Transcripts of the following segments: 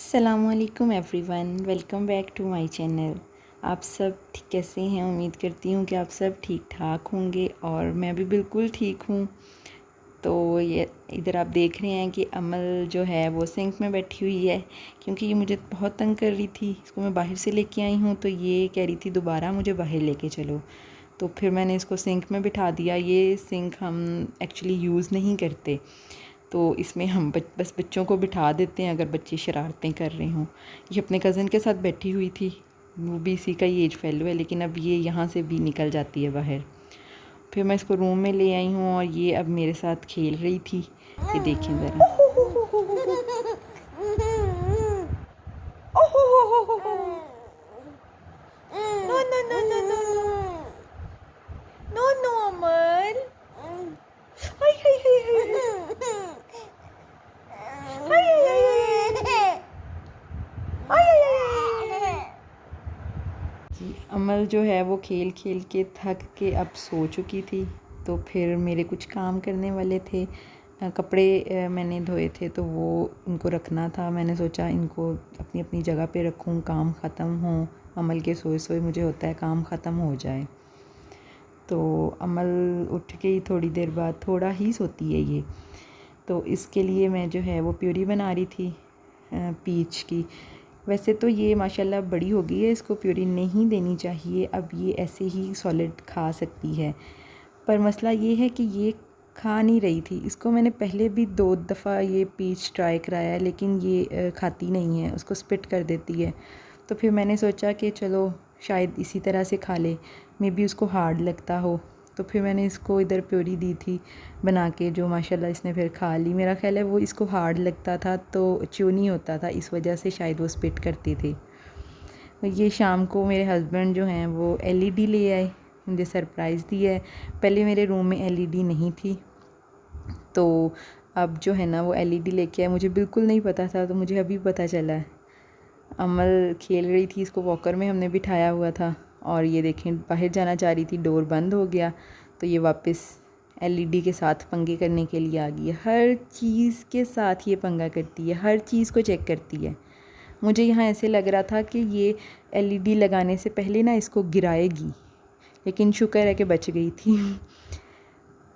अस्सलामुअलैकुम everyone, welcome back to my channel. आप सब कैसे हैं? उम्मीद करती हूँ कि आप सब ठीक ठाक होंगे और मैं भी बिल्कुल ठीक हूँ। तो ये इधर आप देख रहे हैं कि अमल जो है वो सिंक में बैठी हुई है, क्योंकि ये मुझे बहुत तंग कर रही थी। इसको मैं बाहर से लेके आई हूँ तो ये कह रही थी दोबारा मुझे बाहर लेके चलो। तो फिर मैंने इसको सिंक में बिठा दिया। ये सिंक हम एक्चुअली यूज़ नहीं करते, तो इसमें हम बस बच्चों को बिठा देते हैं अगर बच्चे शरारतें कर रहे हों। ये अपने कज़न के साथ बैठी हुई थी, वो भी इसी का ही एज फेलो है, लेकिन अब ये यहाँ से भी निकल जाती है बाहर। फिर मैं इसको रूम में ले आई हूँ और ये अब मेरे साथ खेल रही थी। ये देखें ज़रा। No no no no no no no Amal, hi hi hi hi hi. जी, अमल जो है वो खेल खेल के थक के अब सो चुकी थी। तो फिर मेरे कुछ काम करने वाले थे, कपड़े मैंने धोए थे तो वो उनको रखना था। मैंने सोचा इनको अपनी अपनी जगह पे रखूं, काम ख़त्म हो। अमल के सोए सोए मुझे होता है काम ख़त्म हो जाए। तो अमल उठ गई थोड़ी देर बाद, थोड़ा ही सोती है ये। तो इसके लिए मैं जो है वो प्यूरी बना रही थी पीच की। वैसे तो ये माशाल्लाह बड़ी हो गई है, इसको प्यूरी नहीं देनी चाहिए, अब ये ऐसे ही सॉलिड खा सकती है। पर मसला ये है कि ये खा नहीं रही थी। इसको मैंने पहले भी 2 दफ़ा ये पीच ट्राई कराया है, लेकिन ये खाती नहीं है, उसको स्पिट कर देती है। तो फिर मैंने सोचा कि चलो शायद इसी तरह से खा ले, मे बी उसको हार्ड लगता हो। तो फिर मैंने इसको इधर प्योरी दी थी बना के, जो माशाल्लाह इसने फिर खा ली। मेरा ख़्याल है वो इसको हार्ड लगता था तो च्यू नहीं होता था, इस वजह से शायद वो स्पिट करती थी। ये शाम को मेरे हस्बैंड जो हैं वो एलईडी ले आए, मुझे सरप्राइज़ दिया है। पहले मेरे रूम में एलईडी नहीं थी, तो अब जो है ना वो एलईडी लेके आए। मुझे बिल्कुल नहीं पता था, तो मुझे अभी पता चला है। अमल खेल रही थी, इसको वॉकर में हमने बिठाया हुआ था और ये देखें बाहर जाना चाह रही थी, डोर बंद हो गया तो ये वापस एलईडी के साथ पंगे करने के लिए आ गई है। हर चीज़ के साथ ये पंगा करती है, हर चीज़ को चेक करती है। मुझे यहाँ ऐसे लग रहा था कि ये एलईडी लगाने से पहले ना इसको गिराएगी, लेकिन शुक्र है कि बच गई थी।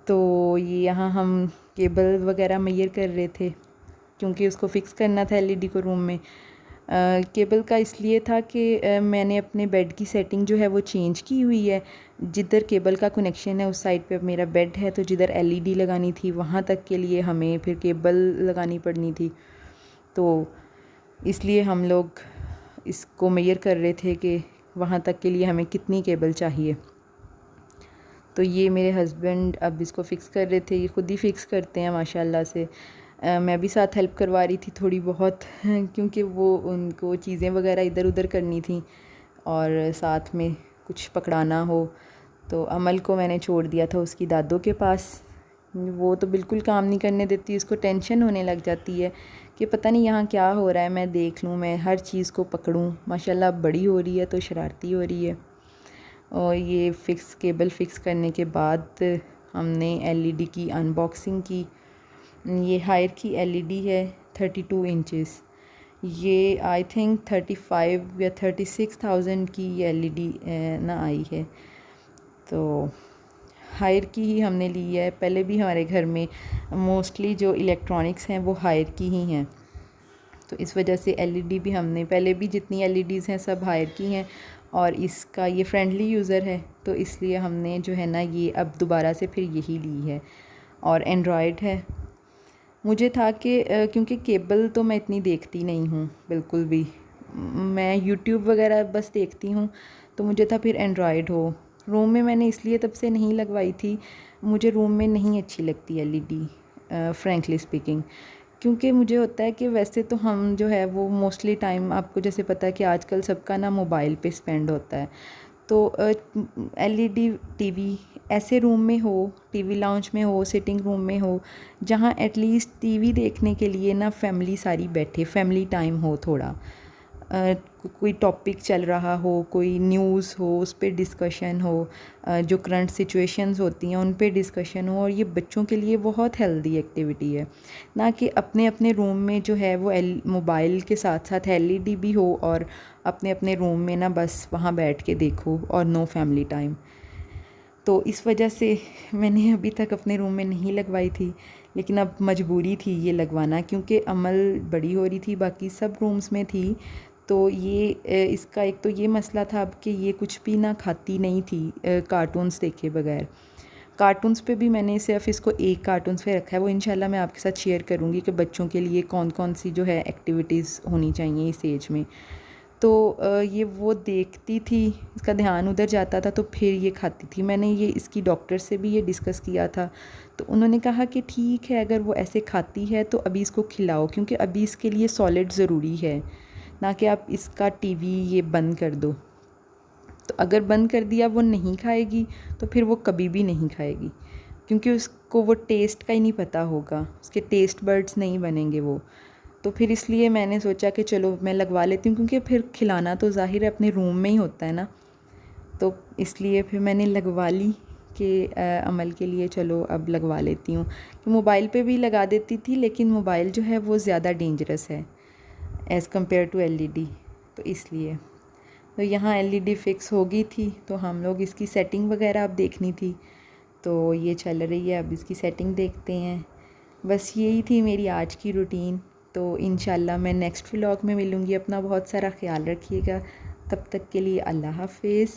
तो ये यहाँ हम केबल वगैरह मैयर कर रहे थे, क्योंकि उसको फ़िक्स करना था एलईडी को रूम में। केबल का इसलिए था कि मैंने अपने बेड की सेटिंग जो है वो चेंज की हुई है। जिधर केबल का कनेक्शन है उस साइड पे अब मेरा बेड है, तो जिधर एलईडी लगानी थी वहाँ तक के लिए हमें फिर केबल लगानी पड़नी थी। तो इसलिए हम लोग इसको मेजर कर रहे थे कि वहाँ तक के लिए हमें कितनी केबल चाहिए। तो ये मेरे हस्बैंड अब इसको फ़िक्स कर रहे थे। ये ख़ुद ही फ़िक्स करते हैं माशाल्लाह से। मैं भी साथ हेल्प करवा रही थी थोड़ी बहुत क्योंकि वो उनको चीज़ें वगैरह इधर उधर करनी थी और साथ में कुछ पकड़ाना हो। तो अमल को मैंने छोड़ दिया था उसकी दादों के पास। वो तो बिल्कुल काम नहीं करने देती, उसको टेंशन होने लग जाती है कि पता नहीं यहाँ क्या हो रहा है, मैं देख लूँ, मैं हर चीज़ को पकड़ूँ। माशाल्लाह बड़ी हो रही है तो शरारती हो रही है। और ये केबल फ़िक्स करने के बाद हमने एलईडी की अनबॉक्सिंग की। ये हायर की एलईडी है 32 इंचेस। ये आई थिंक 35 या 36,000 की ये एलईडी ना आई है। तो हायर की ही हमने ली है। पहले भी हमारे घर में मोस्टली जो इलेक्ट्रॉनिक्स हैं वो हायर की ही हैं, तो इस वजह से एलईडी भी हमने पहले भी जितनी एलईडीज़ हैं सब हायर की हैं। और इसका ये फ्रेंडली यूज़र है, तो इसलिए हमने जो है ना ये अब दोबारा से फिर यही ली है। और एंड्रॉयड है। मुझे था कि क्योंकि केबल तो मैं इतनी देखती नहीं हूँ बिल्कुल भी, मैं यूट्यूब वगैरह बस देखती हूँ, तो मुझे था फिर एंड्रॉयड हो। रूम में मैंने इसलिए तब से नहीं लगवाई थी, मुझे रूम में नहीं अच्छी लगती एलईडी फ्रैंकली स्पीकिंग। क्योंकि मुझे होता है कि वैसे तो हम जो है वो मोस्टली टाइम, आपको जैसे पता है कि आजकल सबका ना मोबाइल पे स्पेंड होता है, तो एलईडी टीवी ऐसे रूम में हो, टीवी लाउंज में हो, सिटिंग रूम में हो, जहाँ एटलीस्ट टीवी देखने के लिए ना फैमिली सारी बैठे, फैमिली टाइम हो थोड़ा। कोई टॉपिक चल रहा हो, कोई न्यूज़ हो, उस पे डिस्कशन हो, जो करंट सिचुएशंस होती हैं उन पे डिस्कशन हो। और ये बच्चों के लिए बहुत हेल्दी एक्टिविटी है, ना कि अपने अपने रूम में जो है वो मोबाइल के साथ साथ एलईडी भी हो और अपने अपने रूम में ना बस वहाँ बैठ के देखो और नो फैमिली टाइम। तो इस वजह से मैंने अभी तक अपने रूम में नहीं लगवाई थी, लेकिन अब मजबूरी थी ये लगवाना, क्योंकि अमल बड़ी हो रही थी, बाकी सब रूम्स में थी। तो ये इसका एक तो ये मसला था अब कि ये कुछ भी ना खाती नहीं थी कार्टून्स देखे बगैर। कार्टून्स पे भी मैंने सिर्फ इसको एक कार्टून्स पे रखा है, वो इंशाल्लाह मैं आपके साथ शेयर करूँगी कि बच्चों के लिए कौन कौन सी जो है एक्टिविटीज़ होनी चाहिए इस एज में। तो ये वो देखती थी, इसका ध्यान उधर जाता था तो फिर ये खाती थी। मैंने ये इसकी डॉक्टर से भी ये डिस्कस किया था, तो उन्होंने कहा कि ठीक है, अगर वो ऐसे खाती है तो अभी इसको खिलाओ, क्योंकि अभी इसके लिए सॉलिड ज़रूरी है, ना कि आप इसका टीवी ये बंद कर दो। तो अगर बंद कर दिया वो नहीं खाएगी तो फिर वो कभी भी नहीं खाएगी, क्योंकि उसको वो टेस्ट का ही नहीं पता होगा, उसके टेस्ट बर्ड्स नहीं बनेंगे वो। तो फिर इसलिए मैंने सोचा कि चलो मैं लगवा लेती हूँ, क्योंकि फिर खिलाना तो ज़ाहिर है अपने रूम में ही होता है ना। तो इसलिए फिर मैंने लगवा ली कि अमल के लिए चलो अब लगवा लेती हूँ। कि मोबाइल पे भी लगा देती थी, लेकिन मोबाइल जो है वो ज़्यादा डेंजरस है एज़ कम्पेयर टू एलईडी, तो इसलिए। तो यहाँ एलईडी फ़िक्स हो गई थी, तो हम लोग इसकी सेटिंग वगैरह अब देखनी थी, तो ये चल रही है, अब इसकी सेटिंग देखते हैं। बस यही थी मेरी आज की रूटीन। तो इंशाल्लाह मैं नेक्स्ट व्लॉग में मिलूँगी। अपना बहुत सारा ख्याल रखिएगा, तब तक के लिए अल्लाह हाफ़िज़।